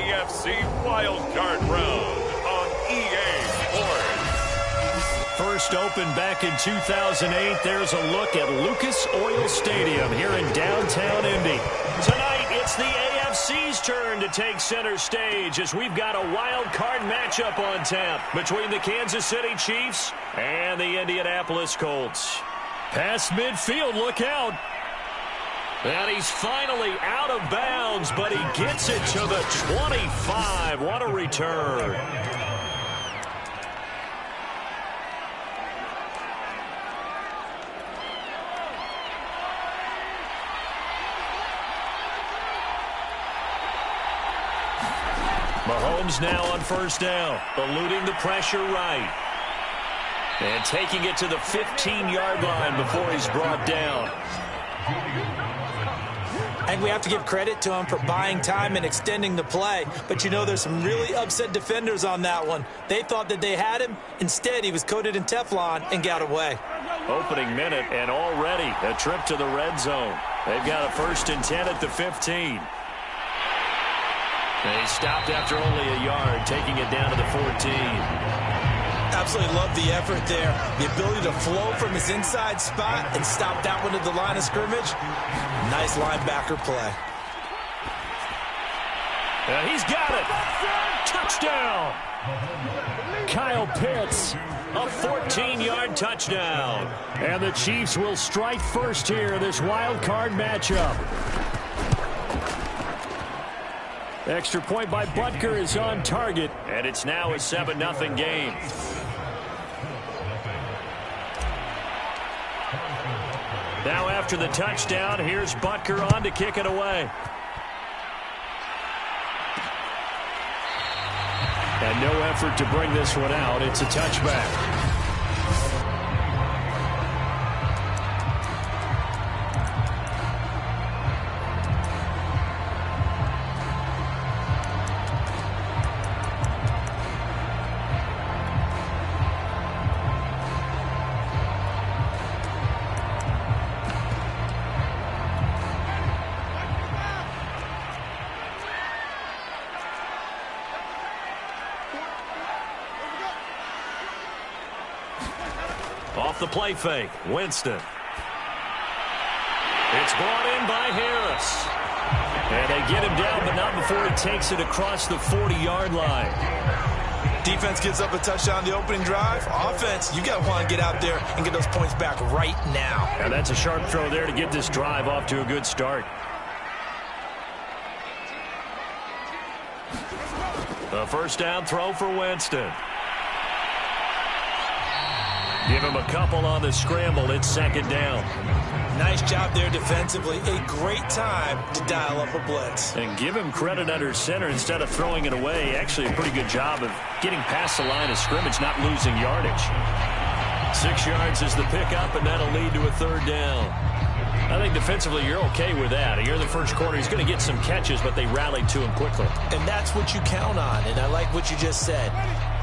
AFC Wildcard Round on EA Sports. First opened back in 2008, there's a look at Lucas Oil Stadium here in downtown Indy. Tonight, it's the AFC's turn to take center stage as we've got a wild card matchup on tap between the Kansas City Chiefs and the Indianapolis Colts. Past midfield, look out. And he's finally out of bounds, but he gets it to the 25. What a return. Mahomes now on first down, eluding the pressure right. And taking it to the 15-yard line before he's brought down. I think we have to give credit to him for buying time and extending the play. But, you know, there's some really upset defenders on that one. They thought that they had him. Instead, he was coated in Teflon and got away. Opening minute, and already a trip to the red zone. They've got a 1st and 10 at the 15. They stopped after only a yard, taking it down to the 14. Absolutely love the effort there. The ability to flow from his inside spot and stop that one at the line of scrimmage. Nice linebacker play. He's got it. Touchdown. Kyle Pitts, a 14-yard touchdown. And the Chiefs will strike first here in this wild card matchup. Extra point by Butker is on target, and it's now a 7-0 game. Now after the touchdown, here's Butker on to kick it away. And no effort to bring this one out. It's a touchback. Off the play fake, Winston. It's brought in by Harris. And they get him down, but not before he takes it across the 40-yard line. Defense gets up a touchdown the opening drive. Offense, you got to want to get out there and get those points back right now. And that's a sharp throw there to get this drive off to a good start. A first down throw for Winston. Give him a couple on the scramble. It's 2nd down. Nice job there defensively. A great time to dial up a blitz. And give him credit under center instead of throwing it away. Actually a pretty good job of getting past the line of scrimmage, not losing yardage. 6 yards is the pickup, and that'll lead to a 3rd down. I think defensively you're okay with that. Here in the first quarter, he's going to get some catches, but they rallied to him quickly. And that's what you count on, and I like what you just said.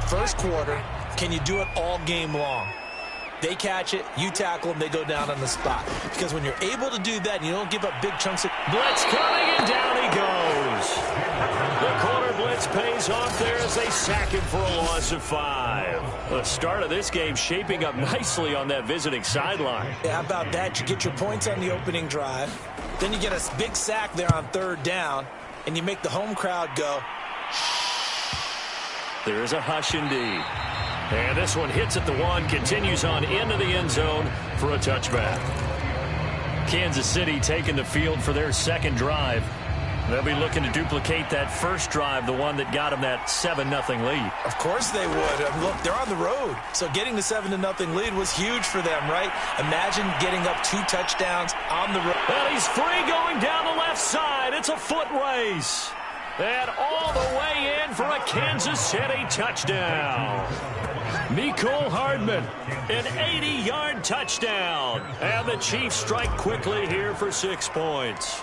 First quarter, can you do it all game long? They catch it, you tackle them, they go down on the spot. Because when you're able to do that, you don't give up big chunks of... Blitz coming, and down he goes. The corner blitz pays off there as they sack him for a loss of 5. The start of this game shaping up nicely on that visiting sideline. Yeah, how about that? You get your points on the opening drive. Then you get a big sack there on 3rd down, and you make the home crowd go... There is a hush indeed. And this one hits at the 1, continues on into the end zone for a touchback. Kansas City taking the field for their 2nd drive. They'll be looking to duplicate that first drive, the one that got them that 7-0 lead. Of course they would. Look, they're on the road. So getting the 7-0 lead was huge for them, right? Imagine getting up 2 touchdowns on the road. And he's free going down the left side. It's a foot race. And all the way in for a Kansas City touchdown. Mecole Hardman, an 80-yard touchdown. And the Chiefs strike quickly here for 6 points.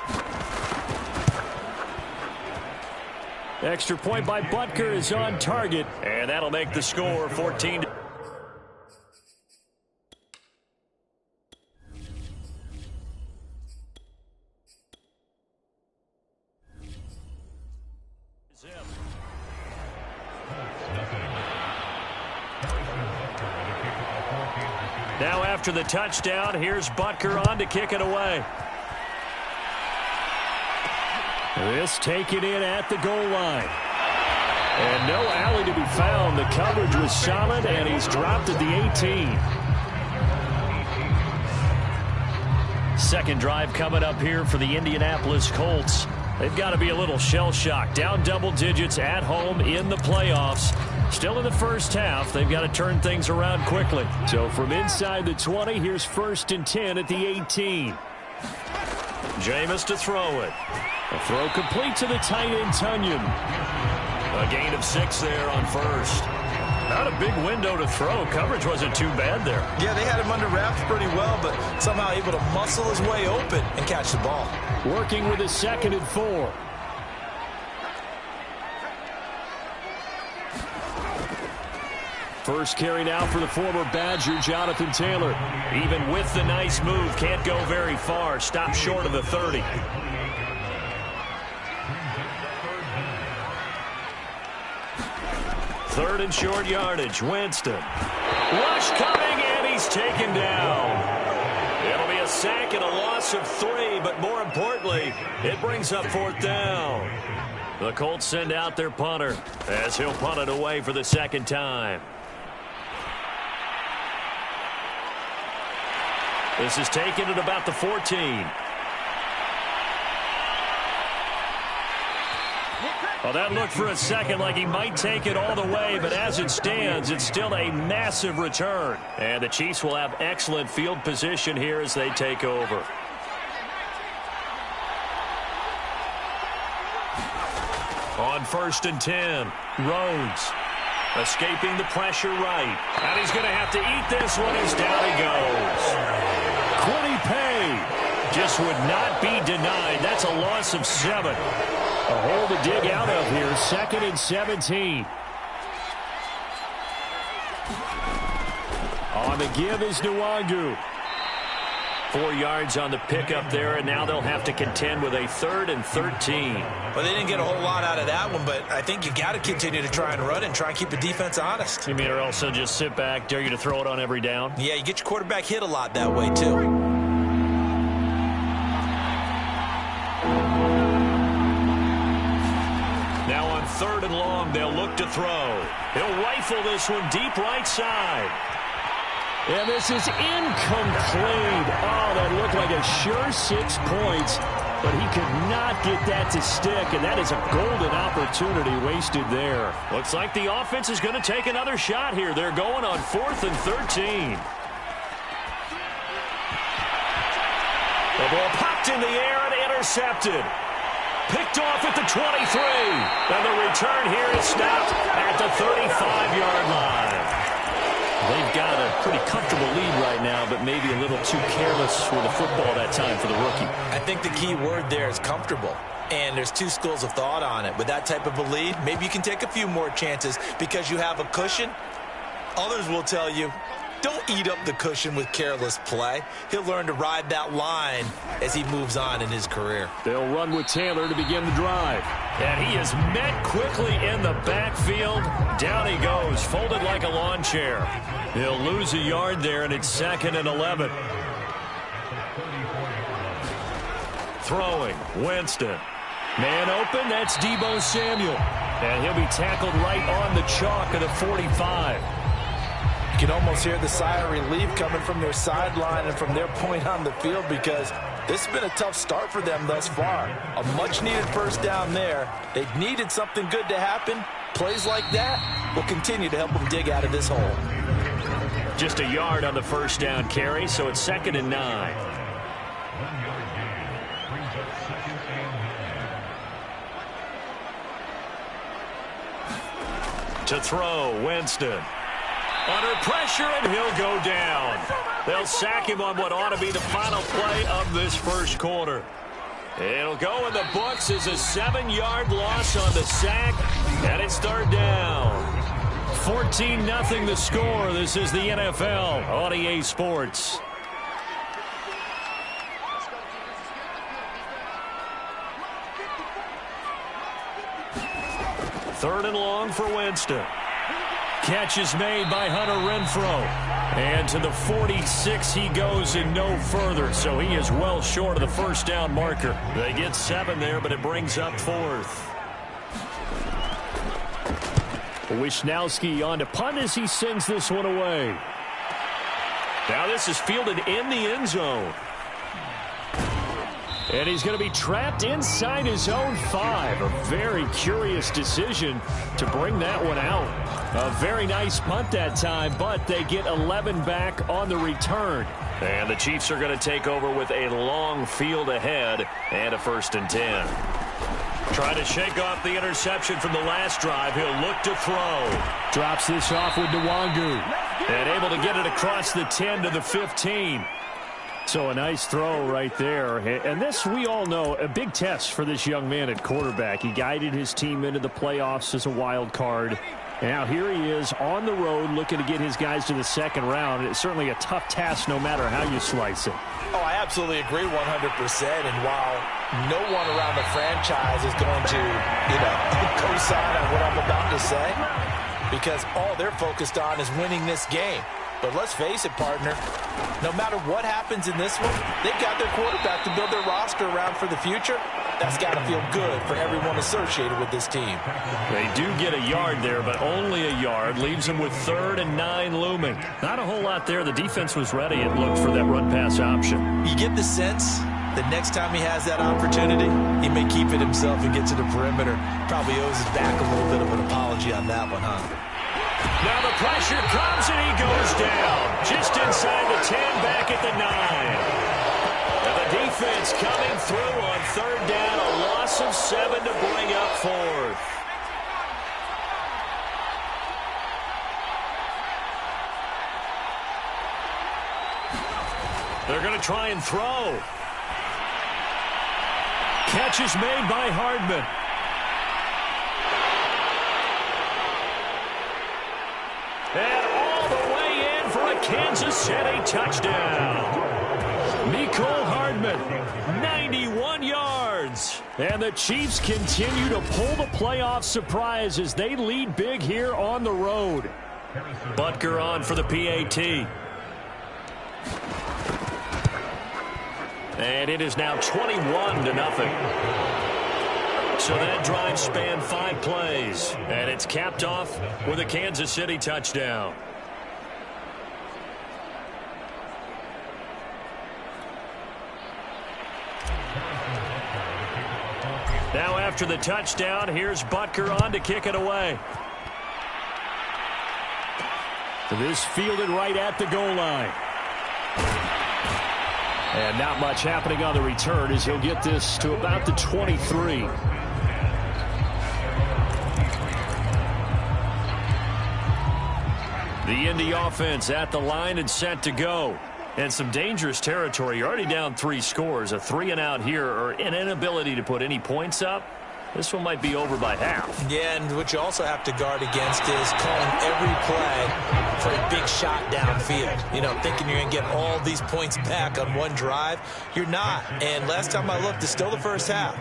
Extra point by Butker is on target. And that'll make the score 14. Now after the touchdown, here's Butker on to kick it away. This taken in at the goal line. And no alley to be found. The coverage was solid, and he's dropped at the 18. Second drive coming up here for the Indianapolis Colts. They've got to be a little shell-shocked. Down double digits at home in the playoffs. Still in the first half. They've got to turn things around quickly. So from inside the 20, here's 1st and 10 at the 18. Jameis to throw it. A throw complete to the tight end, Tunyon. A gain of 6 there on first. Not a big window to throw. Coverage wasn't too bad there. Yeah, they had him under wraps pretty well, but somehow able to muscle his way open and catch the ball. Working with a 2nd and 4. First carry now for the former Badger, Jonathan Taylor. Even with the nice move, can't go very far. Stopped short of the 30. Third and short yardage, Winston. Rush coming, and he's taken down. It'll be a sack and a loss of 3, but more importantly, it brings up 4th down. The Colts send out their punter as he'll punt it away for the 2nd time. This is taken at about the 14. Well, that looked for a second like he might take it all the way, but as it stands, it's still a massive return. And the Chiefs will have excellent field position here as they take over. On 1st and 10, Rhodes escaping the pressure right. And he's going to have to eat this one as down he goes. Quiddy Pay just would not be denied. That's a loss of 7. A hole to dig out of here. 2nd and 17. On the give is Nwangu. 4 yards on the pickup there, and now they'll have to contend with a 3rd and 13. Well, they didn't get a whole lot out of that one, but I think you got to continue to try and run and try and keep the defense honest. You mean or else they'll just sit back, dare you to throw it on every down? Yeah, you get your quarterback hit a lot that way, too. Now on 3rd and long, they'll look to throw. He'll rifle this one deep right side. And this is incomplete. Oh, that looked like a sure 6 points, but he could not get that to stick, and that is a golden opportunity wasted there. Looks like the offense is going to take another shot here. They're going on 4th and 13. The ball popped in the air and intercepted. Picked off at the 23. And the return here is stopped at the 35-yard line. They've got a pretty comfortable lead right now, but maybe a little too careless with the football that time for the rookie. I think the key word there is comfortable. And there's 2 schools of thought on it. With that type of a lead, maybe you can take a few more chances because you have a cushion. Others will tell you, don't eat up the cushion with careless play. He'll learn to ride that line as he moves on in his career. They'll run with Taylor to begin the drive. And he is met quickly in the backfield. Down he goes, folded like a lawn chair. He'll lose a yard there, and it's 2nd and 11. Throwing, Winston. Man open, that's Deebo Samuel. And he'll be tackled right on the chalk of the 45. You can almost hear the sigh of relief coming from their sideline and from their point on the field because this has been a tough start for them thus far. A much-needed first down there. They've needed something good to happen. Plays like that will continue to help them dig out of this hole. Just a yard on the first down carry, so it's 2nd and 9. To throw, Winston. Under pressure, and he'll go down. They'll sack him on what ought to be the final play of this first quarter. It'll go in the books as a 7-yard loss on the sack, and it's 3rd down. 14-0 the score. This is the NFL on EA Sports. Third and long for Winston. Catch is made by Hunter Renfrow. And to the 46 he goes and no further. So he is well short of the first down marker. They get 7 there, but it brings up 4th. Wisnowski on to punt as he sends this one away. Now this is fielded in the end zone. And he's going to be trapped inside his own 5. A very curious decision to bring that one out. A very nice punt that time, but they get 11 back on the return. And the Chiefs are going to take over with a long field ahead and a 1st and 10. Trying to shake off the interception from the last drive. He'll look to throw. Drops this off with Nwangu. And able to get it across the 10 to the 15. So a nice throw right there. And this, we all know, a big test for this young man at quarterback. He guided his team into the playoffs as a wild card. And now here he is on the road looking to get his guys to the 2nd round. It's certainly a tough task no matter how you slice it. Oh, I absolutely agree 100%. And while no one around the franchise is going to, co-sign on what I'm about to say, because all they're focused on is winning this game. But let's face it, partner, no matter what happens in this one, they've got their quarterback to build their roster around for the future. That's got to feel good for everyone associated with this team. They do get a yard there, but only a yard. Leaves them with 3rd and 9 looming. Not a whole lot there. The defense was ready and looked for that run-pass option. You get the sense that next time he has that opportunity, he may keep it himself and get to the perimeter. Probably owes his back a little bit of an apology on that one, huh? Now the pressure comes and he goes down. Just inside the 10, back at the 9. And the defense coming through on 3rd down. A loss of 7 to bring up 4th. They're going to try and throw. Catch is made by Hardman. And all the way in for a Kansas City touchdown. Mecole Hardman, 91 yards. And the Chiefs continue to pull the playoff surprise as they lead big here on the road. Butker on for the PAT. And it is now 21-0. So that drive spanned 5 plays, and it's capped off with a Kansas City touchdown. Now after the touchdown, here's Butker on to kick it away. This fielded right at the goal line. And not much happening on the return as he'll get this to about the 23. The Indy offense at the line and set to go. And some dangerous territory. You're already down 3 scores. A 3-and-out here or an inability to put any points up. This one might be over by half. Yeah, and what you also have to guard against is calling every play for a big shot downfield. Thinking you're going to get all these points back on one drive. You're not. And last time I looked, it's still the first half.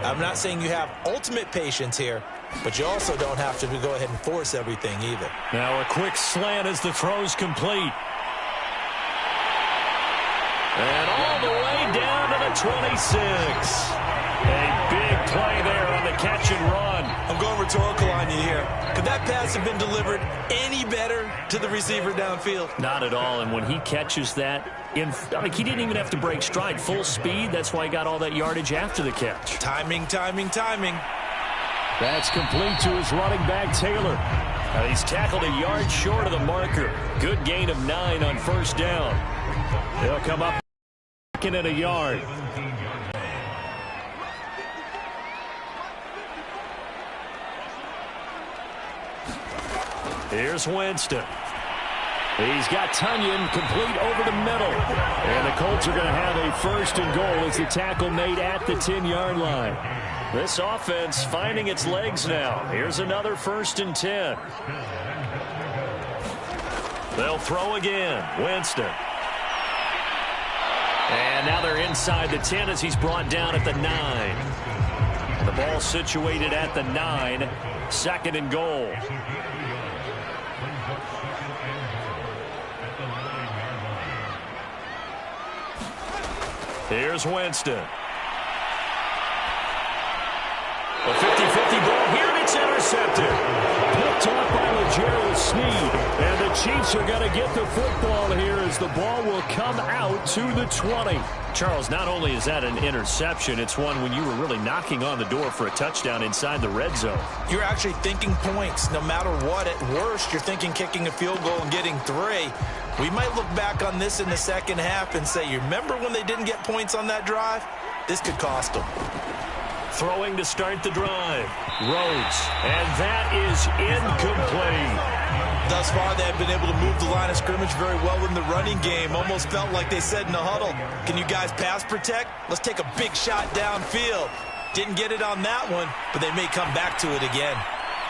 I'm not saying you have ultimate patience here, but you also don't have to go ahead and force everything either. Now a quick slant as the throw's complete. And all the way down to the 26. A big play there on the catch and run. I'm going rhetorical on you here. Could that pass have been delivered any better to the receiver downfield? Not at all. And when he catches that, he didn't even have to break stride. Full speed. That's why he got all that yardage after the catch. Timing, timing, timing. That's complete to his running back, Taylor. He's tackled a yard short of the marker. Good gain of 9 on 1st down. They'll come up second and a yard. Here's Winston. He's got Tunyon complete over the middle. And the Colts are going to have a 1st and goal as the tackle made at the 10-yard line. This offense finding its legs now. Here's another 1st and 10. They'll throw again. Winston. And now they're inside the 10 as he's brought down at the 9. The ball situated at the 9. 2nd and goal. Here's Winston. A 50-50 ball here, and it's intercepted. Picked off by Legero Sneed. And the Chiefs are going to get the football here as the ball will come out to the 20. Charles, not only is that an interception, it's one when you were really knocking on the door for a touchdown inside the red zone. You're actually thinking points no matter what. At worst, you're thinking kicking a field goal and getting 3. We might look back on this in the second half and say, you remember when they didn't get points on that drive? This could cost them. Throwing to start the drive. Rhodes. And that is incomplete. Thus far, they have been able to move the line of scrimmage very well in the running game. Almost felt like they said in the huddle, can you guys pass protect? Let's take a big shot downfield. Didn't get it on that one, but they may come back to it again.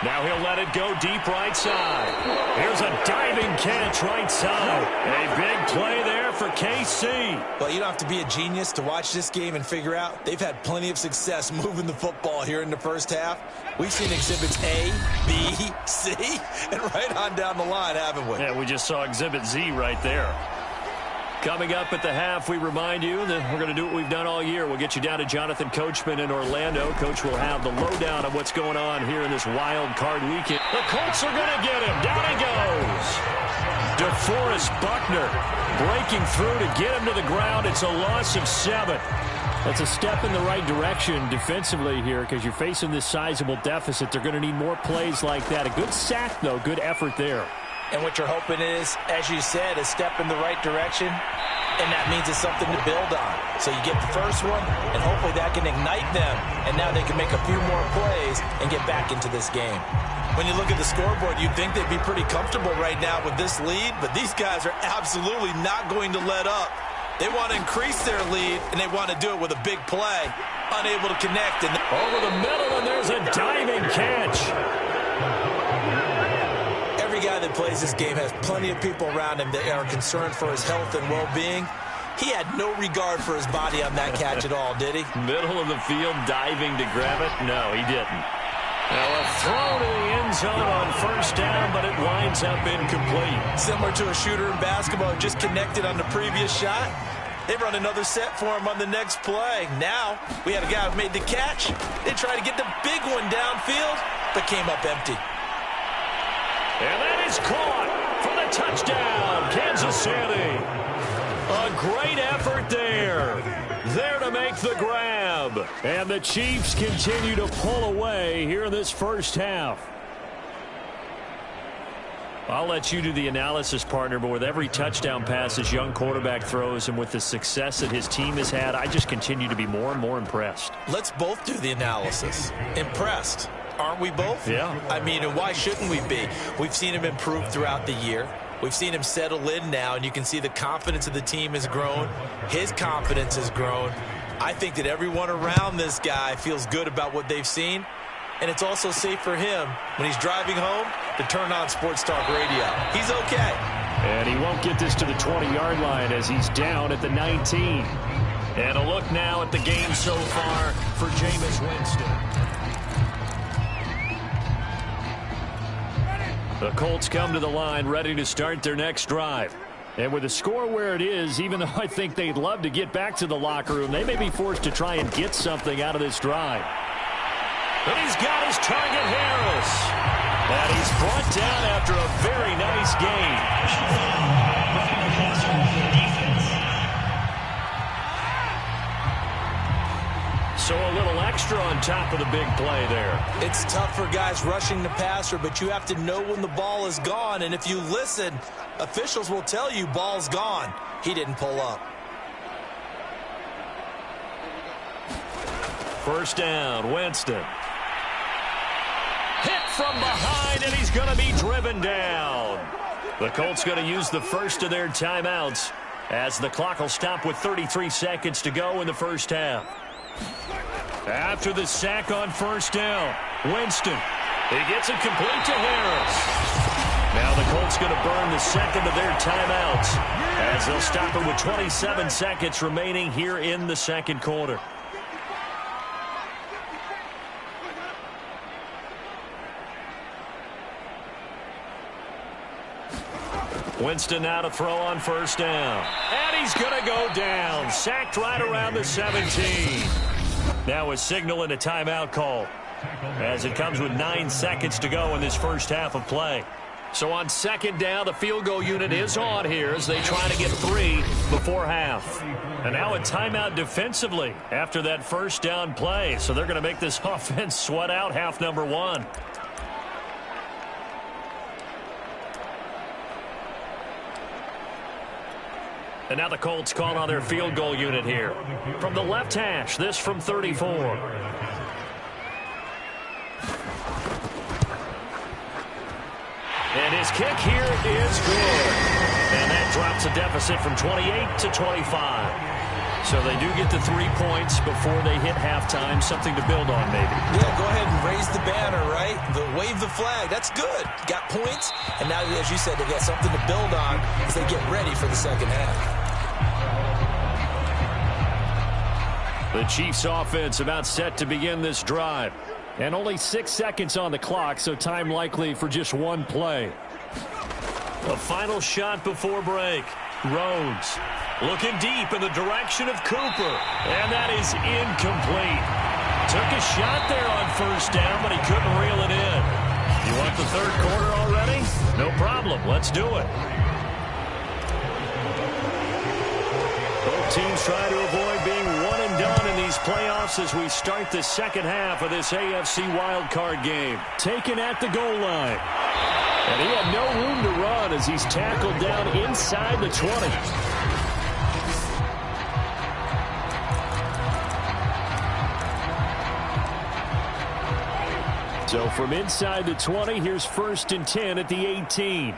Now he'll let it go deep right side. Here's a diving catch right side. A big play there for KC. Well, you don't have to be a genius to watch this game and figure out they've had plenty of success moving the football here in the first half. We've seen exhibits A, B, C, and right on down the line, haven't we? Yeah, we just saw exhibit Z right there. Coming up at the half, we remind you that we're going to do what we've done all year. We'll get you down to Jonathan Coachman in Orlando. Coach will have the lowdown of what's going on here in this wild card weekend. The Colts are going to get him. Down he goes. DeForest Buckner breaking through to get him to the ground. It's a loss of 7. That's a step in the right direction defensively here because you're facing this sizable deficit. They're going to need more plays like that. A good sack, though. Good effort there. And what you're hoping is, as you said, a step in the right direction, and that means it's something to build on. So you get the first one, and hopefully that can ignite them, and now they can make a few more plays and get back into this game. When you look at the scoreboard, you'd think they'd be pretty comfortable right now with this lead, but these guys are absolutely not going to let up. They want to increase their lead, and they want to do it with a big play. Unable to connect. And over the middle, and there's a diving catch. Every guy that plays this game has plenty of people around him that are concerned for his health and well-being. He had no regard for his body on that catch at all, did he? Middle of the field, diving to grab it? No, he didn't. Now a throw to the end zone on first down, but it winds up incomplete. Similar to a shooter in basketball, just connected on the previous shot. They run another set for him on the next play. Now, we had a guy who made the catch. They tried to get the big one downfield, but came up empty. And that is caught for the touchdown, Kansas City. A great effort there. There to make the grab. And the Chiefs continue to pull away here in this first half. I'll let you do the analysis, partner, but with every touchdown pass his young quarterback throws and with the success that his team has had, I just continue to be more and more impressed. Let's both do the analysis. Impressed. Aren't we both? Yeah. I mean, and why shouldn't we be? We've seen him improve throughout the year. We've seen him settle in now, and you can see the confidence of the team has grown. His confidence has grown. I think that everyone around this guy feels good about what they've seen, and it's also safe for him when he's driving home to turn on Sports Talk Radio. He's okay. And he won't get this to the 20-yard line as he's down at the 19. And a look now at the game so far for Jameis Winston. The Colts come to the line ready to start their next drive. And with the score where it is, even though I think they'd love to get back to the locker room, they may be forced to try and get something out of this drive. And he's got his target, Harris. And he's brought down after a very nice game. So a little extra on top of the big play there. It's tough for guys rushing the passer, but you have to know when the ball is gone. And if you listen, officials will tell you ball's gone. He didn't pull up. First down, Winston. Hit from behind, and he's going to be driven down. The Colts going to use the first of their timeouts as the clock will stop with 33 seconds to go in the first half. After the sack on first down, Winston. He gets it complete to Harris. Now the Colts going to burn the second of their timeouts as they'll stop it with 27 seconds remaining here in the second quarter. Winston now to throw on first down. And he's going to go down. Sacked right around the 17. Now a signal and a timeout call, as it comes with 9 seconds to go in this first half of play. So on second down, the field goal unit is on here as they try to get 3 before half. And now a timeout defensively after that first down play. So they're going to make this offense sweat out half number 1. And now the Colts call on their field goal unit here. From the left hash, this from 34. And his kick here is good. And that drops a deficit from 28 to 25. So they do get the 3 points before they hit halftime. Something to build on, maybe. Yeah, go ahead and raise the banner, right? Wave the flag. That's good. Got points. And now, as you said, they've got something to build on as they get ready for the second half. The Chiefs offense about set to begin this drive. And only 6 seconds on the clock, so time likely for just one play. A final shot before break. Rhodes looking deep in the direction of Cooper. And that is incomplete. Took a shot there on first down, but he couldn't reel it in. You want the third quarter already? No problem. Let's do it. Both teams try to avoid being one and done in these playoffs as we start the second half of this AFC wildcard game. Taken at the goal line. And he had no room to run as he's tackled down inside the 20. So from inside the 20, here's 1st and 10 at the 18.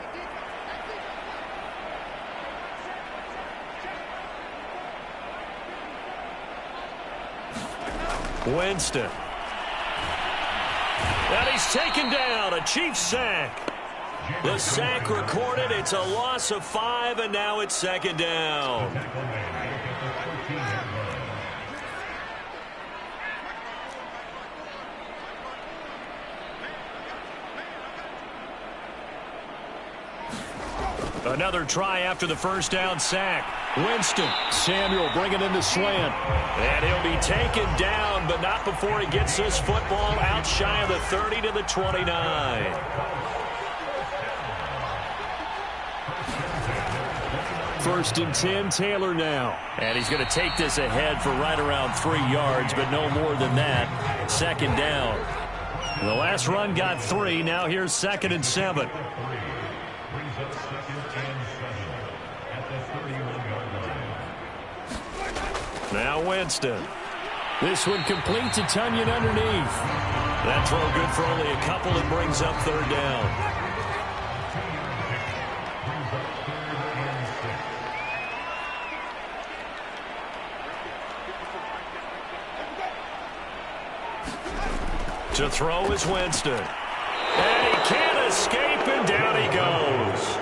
Winston. And he's taken down. A Chiefs sack. The sack recorded. It's a loss of 5, and now it's second down. Another try after the first down sack. Winston. Samuel bringing in the slant. And he'll be taken down, but not before he gets this football out shy of the 30 to the 29. First and 10, Taylor now. And he's going to take this ahead for right around 3 yards, but no more than that. Second down. The last run got 3. Now here's 2nd and 7. Now Winston. This one complete to Tunyon underneath. That throw good for only a couple and brings up 3rd down. To throw is Winston. And he can't escape, and down he goes.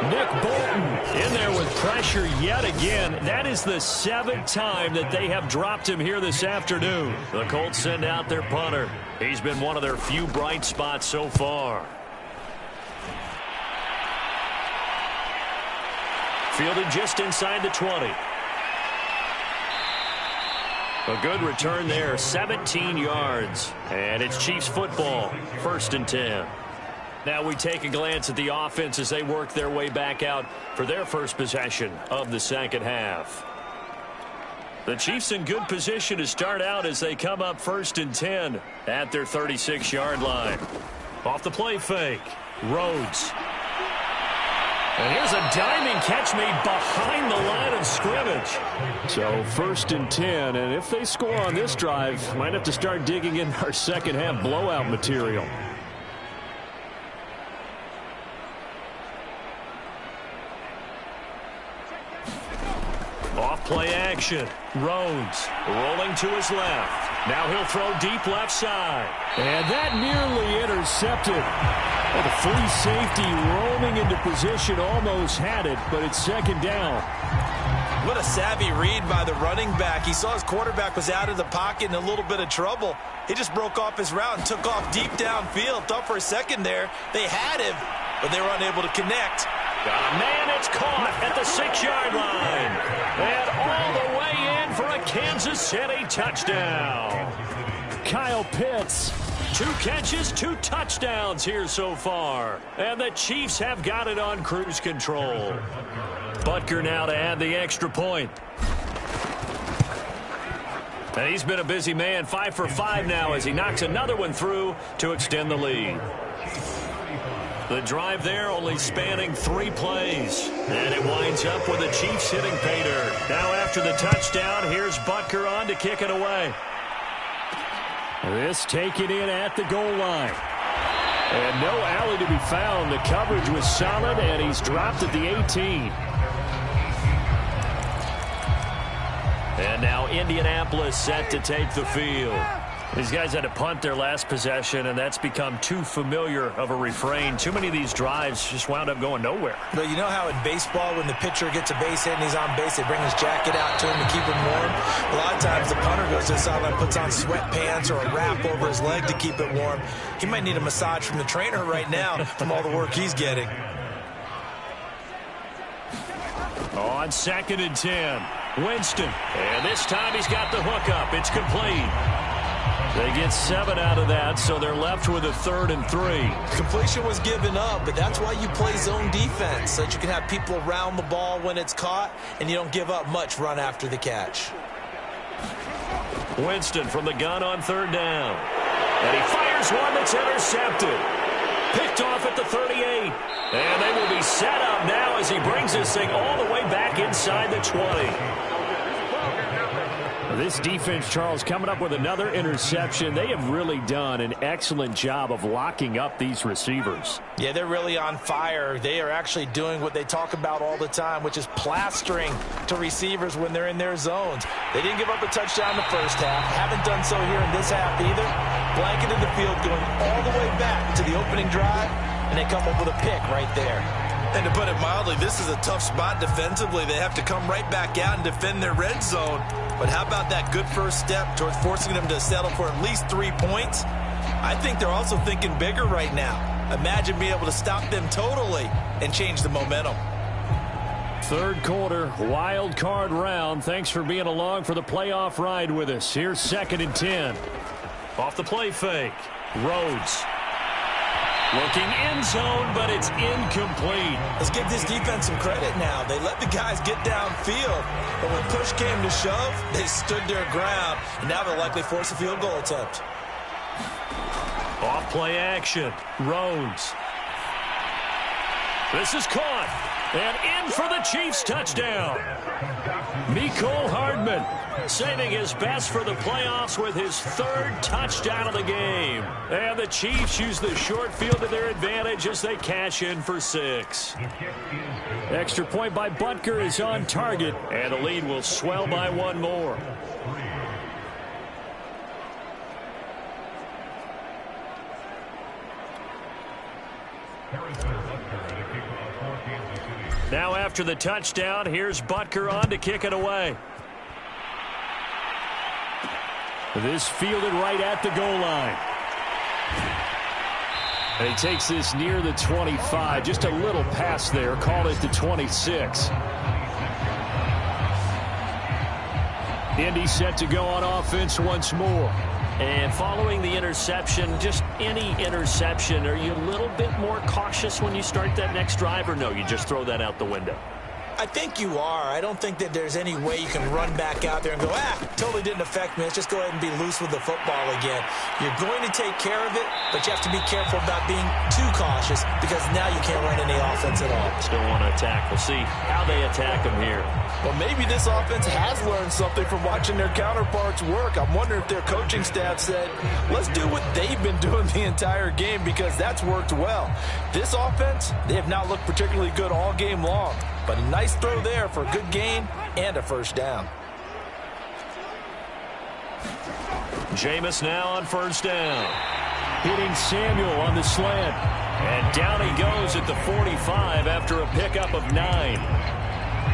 Nick Bolton in there with pressure yet again. That is the 7th time that they have dropped him here this afternoon. The Colts send out their punter. He's been one of their few bright spots so far. Fielded just inside the 20. A good return there, 17 yards. And it's Chiefs football, 1st and 10. Now we take a glance at the offense as they work their way back out for their first possession of the second half. The Chiefs in good position to start out as they come up 1st and 10 at their 36-yard line. Off the play fake, Rhodes. And here's a diving catch made behind the line of scrimmage. So 1st and 10, and if they score on this drive, might have to start digging in our second half blowout material. Off play action. Rhodes rolling to his left. Now he'll throw deep left side. And that nearly intercepted. Well, the free safety roaming into position almost had it, but it's second down. What a savvy read by the running back. He saw his quarterback was out of the pocket in a little bit of trouble. He just broke off his route and took off deep downfield. Thought for a second there they had him, but they were unable to connect. Got a man, it's caught at the 6-yard line. And all the way in for a Kansas City touchdown. Kyle Pitts. 2 catches, 2 touchdowns here so far. And the Chiefs have got it on cruise control. Butker now to add the extra point. And he's been a busy man, 5 for 5 now as he knocks another one through to extend the lead. The drive there only spanning 3 plays. And it winds up with the Chiefs hitting pay dirt. Now after the touchdown, here's Butker on to kick it away. This taken in at the goal line. And no alley to be found. The coverage was solid, and he's dropped at the 18. And now Indianapolis set to take the field. These guys had to punt their last possession, and that's become too familiar of a refrain. Too many of these drives just wound up going nowhere. But you know how in baseball, when the pitcher gets a base hit and he's on base, they bring his jacket out to him to keep him warm? A lot of times the punter goes to the sideline, puts on sweatpants or a wrap over his leg to keep it warm. He might need a massage from the trainer right now from all the work he's getting. On 2nd and 10, Winston. And this time he's got the hookup. It's complete. They get 7 out of that, so they're left with a 3rd and 3. Completion was given up, but that's why you play zone defense, so that you can have people around the ball when it's caught, and you don't give up much run after the catch. Winston from the gun on 3rd down. And he fires one that's intercepted. Picked off at the 38. And they will be set up now as he brings this thing all the way back inside the 20. This defense, Charles, coming up with another interception. They have really done an excellent job of locking up these receivers. Yeah, they're really on fire. They are actually doing what they talk about all the time, which is plastering to receivers when they're in their zones. They didn't give up a touchdown in the first half. Haven't done so here in this half either. Blanketed the field going all the way back to the opening drive, and they come up with a pick right there. And to put it mildly, this is a tough spot defensively. They have to come right back out and defend their red zone. But how about that good first step towards forcing them to settle for at least 3 points? I think they're also thinking bigger right now. Imagine being able to stop them totally and change the momentum. 3rd quarter, wild card round. Thanks for being along for the playoff ride with us. Here's 2nd and 10. Off the play fake. Rhodes. Looking end zone, but it's incomplete. Let's give this defense some credit now. They let the guys get downfield, but when push came to shove, they stood their ground, and now they'll likely force a field goal attempt. Off play action. Rhodes. This is caught. And in for the Chiefs touchdown. Mecole Hardman saving his best for the playoffs with his 3rd touchdown of the game. And the Chiefs use the short field to their advantage as they cash in for 6. Extra point by Butker is on target, and the lead will swell by 1 more. Now after the touchdown, here's Butker on to kick it away. This fielded right at the goal line. And he takes this near the 25. Just a little pass there. Call it the 26. Indy set to go on offense once more. And following the interception, just any interception, are you a little bit more cautious when you start that next drive, or no, you just throw that out the window? I think you are. I don't think that there's any way you can run back out there and go, totally didn't affect me. Let's just go ahead and be loose with the football again. You're going to take care of it, but you have to be careful about being too cautious because now you can't run any offense at all. Still want to attack. We'll see how they attack them here. Well, maybe this offense has learned something from watching their counterparts work. I'm wondering if their coaching staff said, let's do what they've been doing the entire game because that's worked well. This offense, they have not looked particularly good all game long. But a nice throw there for a good gain and a 1st down. Jameis now on 1st down. Hitting Samuel on the slant. And down he goes at the 45 after a pickup of 9.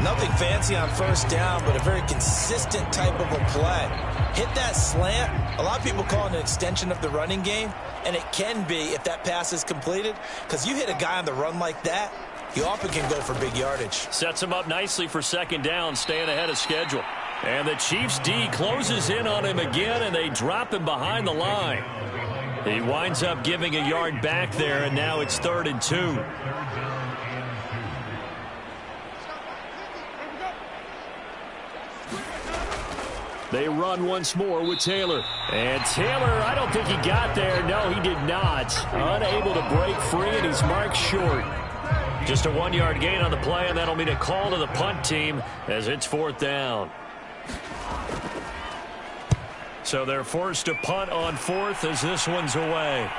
Nothing fancy on 1st down, but a very consistent type of a play. Hit that slant. A lot of people call it an extension of the running game, and it can be if that pass is completed, because you hit a guy on the run like that, you often can go for big yardage. Sets him up nicely for second down, staying ahead of schedule. And the Chiefs D closes in on him again, and they drop him behind the line. He winds up giving a yard back there, and now it's 3rd and 2. They run once more with Taylor. And Taylor, I don't think he got there. No, he did not. Unable to break free, and he's marked short. Just a 1-yard gain on the play, and that'll mean a call to the punt team as it's 4th down. So they're forced to punt on 4th as this one's away.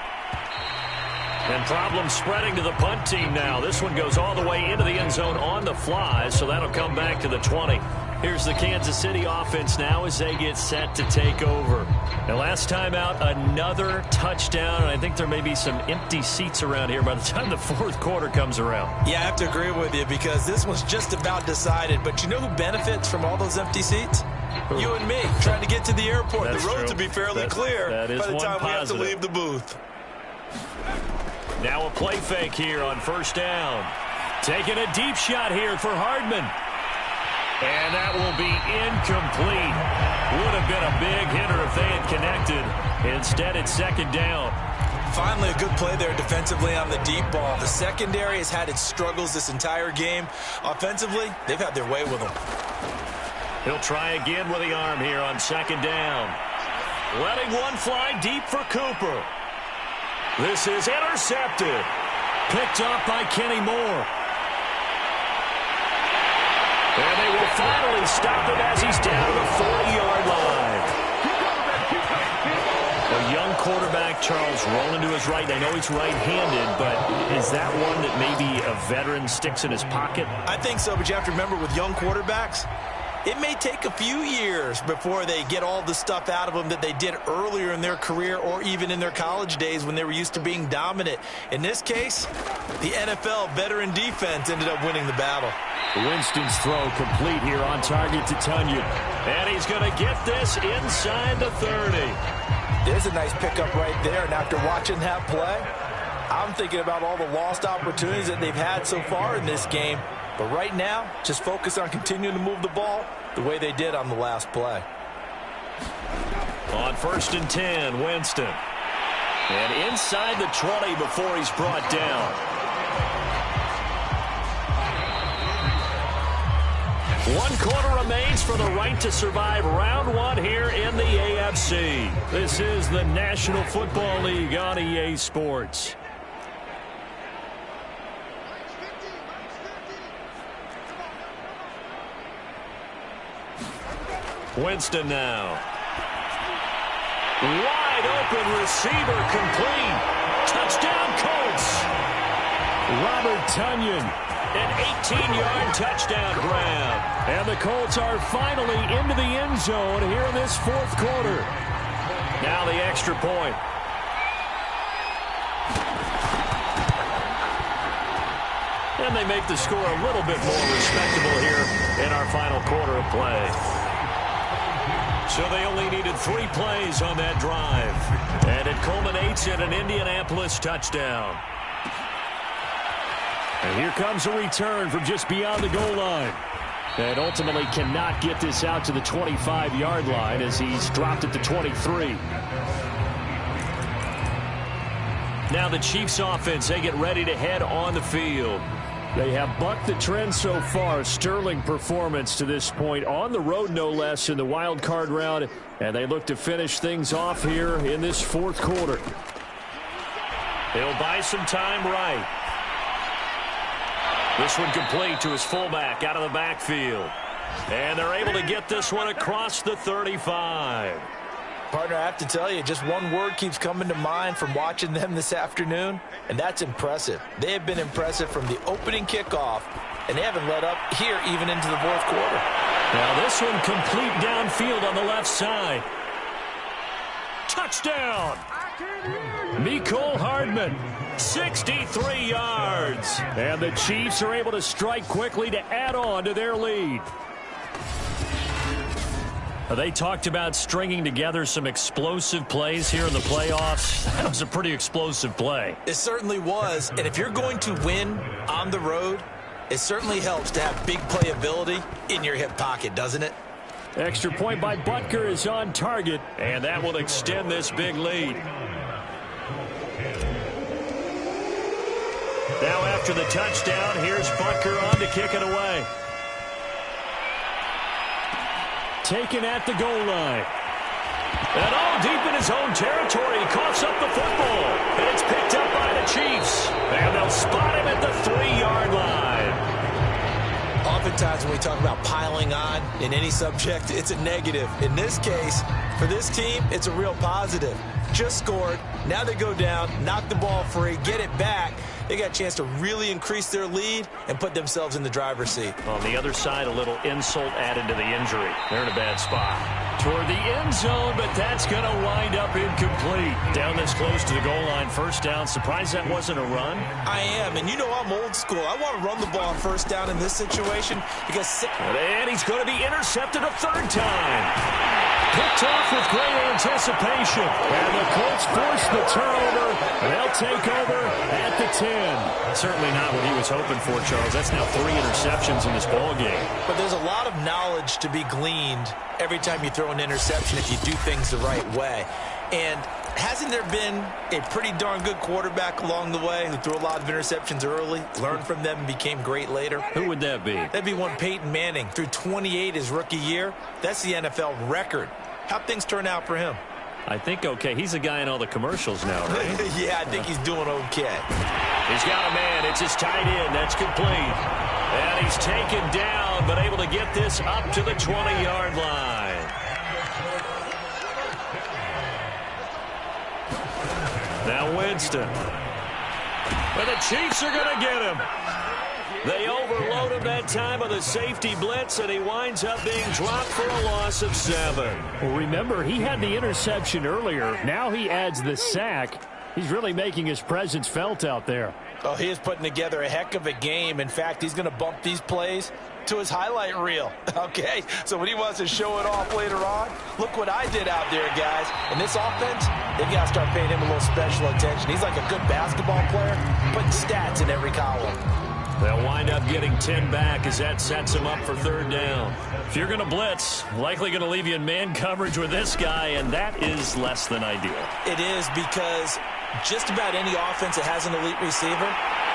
And problems spreading to the punt team now. This one goes all the way into the end zone on the fly, so that'll come back to the 20. Here's the Kansas City offense now as they get set to take over. And last time out, another touchdown, and I think there may be some empty seats around here by the time the 4th quarter comes around. Yeah, I have to agree with you because this one's just about decided. But you know who benefits from all those empty seats? You and me, trying to get to the airport. That's the roads true. will be fairly clear by the time we have to leave the booth. Now a play fake here on 1st down. Taking a deep shot here for Hardman. And that will be incomplete. Would have been a big hitter if they had connected. Instead, it's 2nd down. Finally, a good play there defensively on the deep ball. The secondary has had its struggles this entire game. Offensively, they've had their way with them. He'll try again with the arm here on 2nd down. Letting one fly deep for Cooper. This is intercepted. Picked off by Kenny Moore. And they will finally stop him as he's down to the 40-yard line. A young quarterback, Charles, rolling to his right. I know he's right-handed, but is that one that maybe a veteran sticks in his pocket? I think so, but you have to remember with young quarterbacks, it may take a few years before they get all the stuff out of them that they did earlier in their career or even in their college days when they were used to being dominant. In this case, the NFL veteran defense ended up winning the battle. Winston's throw complete here on target to Tunyon. And he's going to get this inside the 30. There's a nice pickup right there, and after watching that play, I'm thinking about all the lost opportunities that they've had so far in this game. But right now, just focus on continuing to move the ball the way they did on the last play. On 1st and 10, Winston. And inside the 20 before he's brought down. One quarter remains for the right to survive round 1 here in the AFC. This is the National Football League on EA Sports. Winston now. Wide open receiver complete. Touchdown Colts. Robert Tunyon, an 18-yard touchdown grab. And the Colts are finally into the end zone here in this 4th quarter. Now the extra point. And they make the score a little bit more respectable here in our final quarter of play. So they only needed 3 plays on that drive. And it culminates in an Indianapolis touchdown. And here comes a return from just beyond the goal line. And ultimately cannot get this out to the 25-yard line as he's dropped at the 23. Now the Chiefs offense, they get ready to head on the field. They have bucked the trend so far. Sterling performance to this point on the road, no less, in the wild card round. And they look to finish things off here in this 4th quarter. He'll buy some time right. This one complete to his fullback out of the backfield. And they're able to get this one across the 35. Partner, I have to tell you, just one word keeps coming to mind from watching them this afternoon, and that's impressive. They have been impressive from the opening kickoff, and they haven't let up here even into the 4th quarter. Now this one complete downfield on the left side. Touchdown! Mecole Hardman, 63 yards. And the Chiefs are able to strike quickly to add on to their lead. They talked about stringing together some explosive plays here in the playoffs. That was a pretty explosive play. It certainly was. And if you're going to win on the road, it certainly helps to have big playability in your hip pocket, doesn't it? Extra point by Butker is on target, and that will extend this big lead. Now after the touchdown, here's Butker on to kick it away. Taken at the goal line. And all deep in his own territory, he coughs up the football. And it's picked up by the Chiefs. And they'll spot him at the 3-yard line. Oftentimes when we talk about piling on in any subject, it's a negative. In this case, for this team, it's a real positive. Just scored. Now they go down, knock the ball free, get it back. They got a chance to really increase their lead and put themselves in the driver's seat. On the other side, a little insult added to the injury. They're in a bad spot. Toward the end zone, but that's going to wind up incomplete. Down this close to the goal line, first down. Surprised that wasn't a run? I am, and you know I'm old school. I want to run the ball on first down in this situation because... And he's going to be intercepted a third time. Picked off with great anticipation. And the Colts force the turnover. They'll take over at the 10. Certainly not what he was hoping for, Charles. That's now 3 interceptions in this ball game. But there's a lot of knowledge to be gleaned every time you throw an interception if you do things the right way. And hasn't there been a pretty darn good quarterback along the way who threw a lot of interceptions early, learned from them, and became great later? Who would that be? That'd be one Peyton Manning. Threw 28 his rookie year. That's the NFL record. How'd things turn out for him? I think okay. He's a guy in all the commercials now, right? Yeah, I think he's doing okay. He's got a man. It's his tight end. That's complete. And he's taken down, but able to get this up to the 20-yard line. Now Winston. But the Chiefs are going to get him. They overload him that time with a safety blitz, and he winds up being dropped for a loss of 7. Well, remember, he had the interception earlier. Now he adds the sack. He's really making his presence felt out there. Oh, he is putting together a heck of a game. In fact, he's going to bump these plays to his highlight reel. Okay, so when he wants to show it off later on, look what I did out there, guys. In this offense, they've got to start paying him a little special attention. He's like a good basketball player, putting stats in every column. They'll wind up getting 10 back as that sets them up for third down. If you're going to blitz, likely going to leave you in man coverage with this guy, and that is less than ideal. It is because just about any offense that has an elite receiver,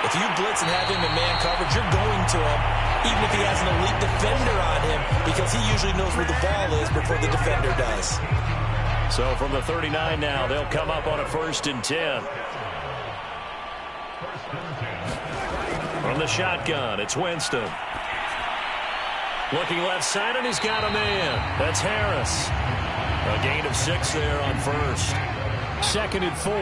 if you blitz and have him in man coverage, you're going to him, even if he has an elite defender on him, because he usually knows where the ball is before the defender does. So from the 39 now, they'll come up on a 1st and 10. From the shotgun, it's Winston. Looking left side, and he's got a man. That's Harris. A gain of 6 there on first. 2nd and 4.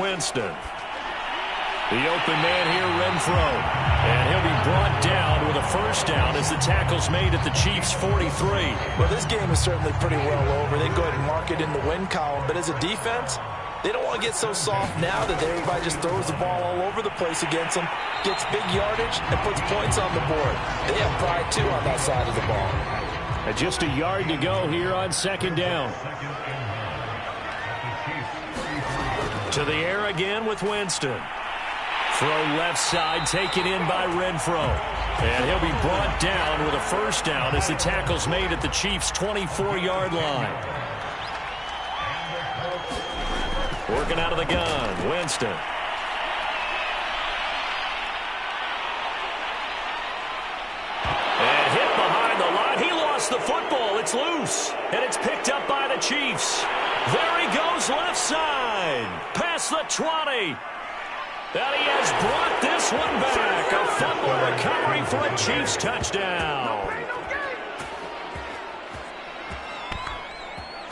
Winston. The open man here, Renfro. And he'll be brought down with a first down as the tackle's made at the Chiefs' 43. Well, this game is certainly pretty well over. They go ahead and mark it in the win column. But as a defense, they don't want to get so soft now that everybody just throws the ball all over the place against them, gets big yardage, and puts points on the board. They have pride, too, on that side of the ball. And just a yard to go here on 2nd down. To the air again with Winston. Throw left side, taken in by Renfro. And he'll be brought down with a first down as the tackle's made at the Chiefs' 24-yard line. Working out of the gun, Winston. And hit behind the line. He lost the football. It's loose. And it's picked up by the Chiefs. There he goes left side. Past the 20. And he has brought this one back. A fumble recovery for a Chiefs touchdown.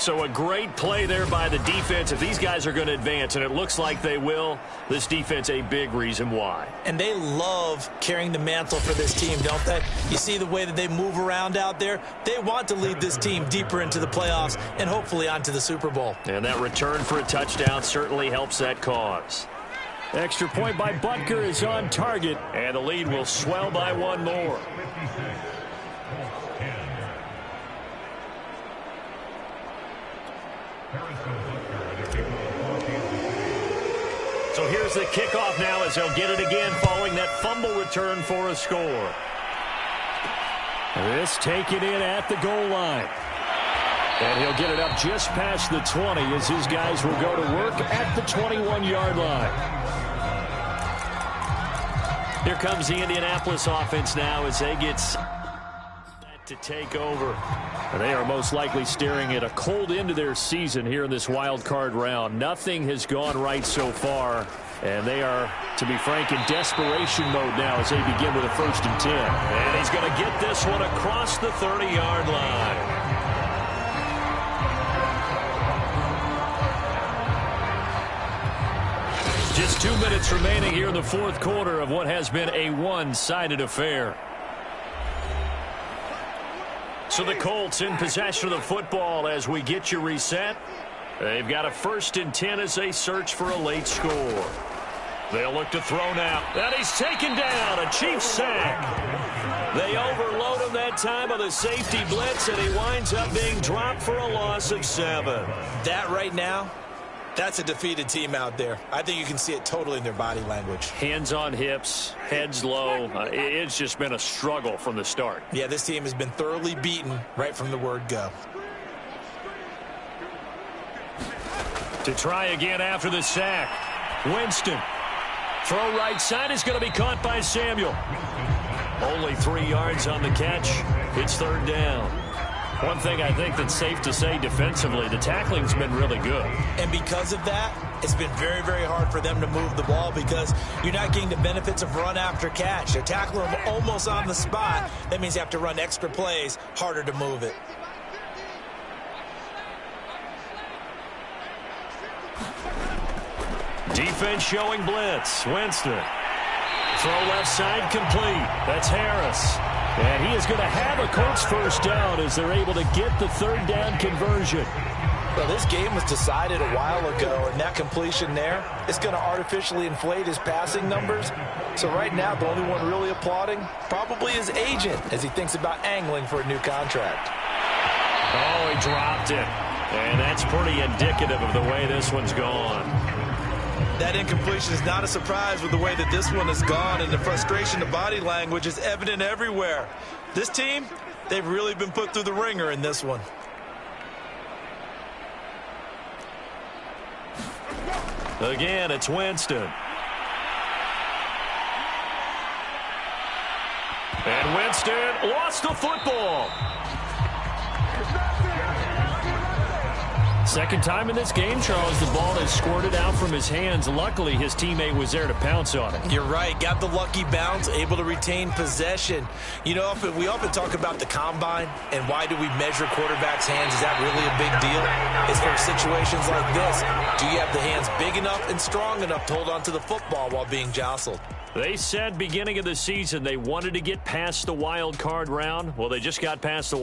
So a great play there by the defense. If these guys are going to advance, and it looks like they will, this defense a big reason why. And they love carrying the mantle for this team, don't they? You see the way that they move around out there? They want to lead this team deeper into the playoffs and hopefully onto the Super Bowl. And that return for a touchdown certainly helps that cause. Extra point by Butker is on target. And the lead will swell by one more. So here's the kickoff now as they'll get it again following that fumble return for a score. This taken in at the goal line. And he'll get it up just past the 20 as his guys will go to work at the 21-yard line. Here comes the Indianapolis offense now as they get to take over. They are most likely staring at a cold end to their season here in this wild card round. Nothing has gone right so far, and they are, to be frank, in desperation mode now as they begin with a 1st and 10. And he's going to get this one across the 30-yard line. Just 2 minutes remaining here in the fourth quarter of what has been a one-sided affair. So the Colts in possession of the football as we get you reset. They've got a 1st and 10 as they search for a late score. They'll look to throw now. And he's taken down. A Chiefs sack. They overload him that time on the safety blitz, and he winds up being dropped for a loss of 7. That right now, that's a defeated team out there. I think you can see it totally in their body language. Hands on hips, heads low. It's just been a struggle from the start. Yeah, this team has been thoroughly beaten right from the word go. To try again after the sack. Winston. Throw right side is going to be caught by Samuel. Only 3 yards on the catch. It's 3rd down. One thing I think that's safe to say defensively, the tackling's been really good. And because of that, it's been very, very hard for them to move the ball because you're not getting the benefits of run after catch. They're tackling them almost on the spot. That means you have to run extra plays, harder to move it. Defense showing blitz. Winston. Throw left side complete. That's Harris. And he is going to have a Colts 1st down as they're able to get the 3rd down conversion. Well, this game was decided a while ago, and that completion there is going to artificially inflate his passing numbers. So right now, the only one really applauding probably his agent as he thinks about angling for a new contract. Oh, he dropped it. And that's pretty indicative of the way this one's gone. That incompletion is not a surprise with the way that this one has gone, and the frustration, the body language is evident everywhere. This team, they've really been put through the ringer in this one. Again, it's Winston. And Winston lost the football. Second time in this game, Charles, the ball has squirted out from his hands. Luckily, his teammate was there to pounce on it. You're right. Got the lucky bounce, able to retain possession. You know, we often talk about the combine and why do we measure quarterbacks' hands. Is that really a big deal? It's for situations like this. Do you have the hands big enough and strong enough to hold on to the football while being jostled? They said beginning of the season they wanted to get past the wild card round. Well, they just got past the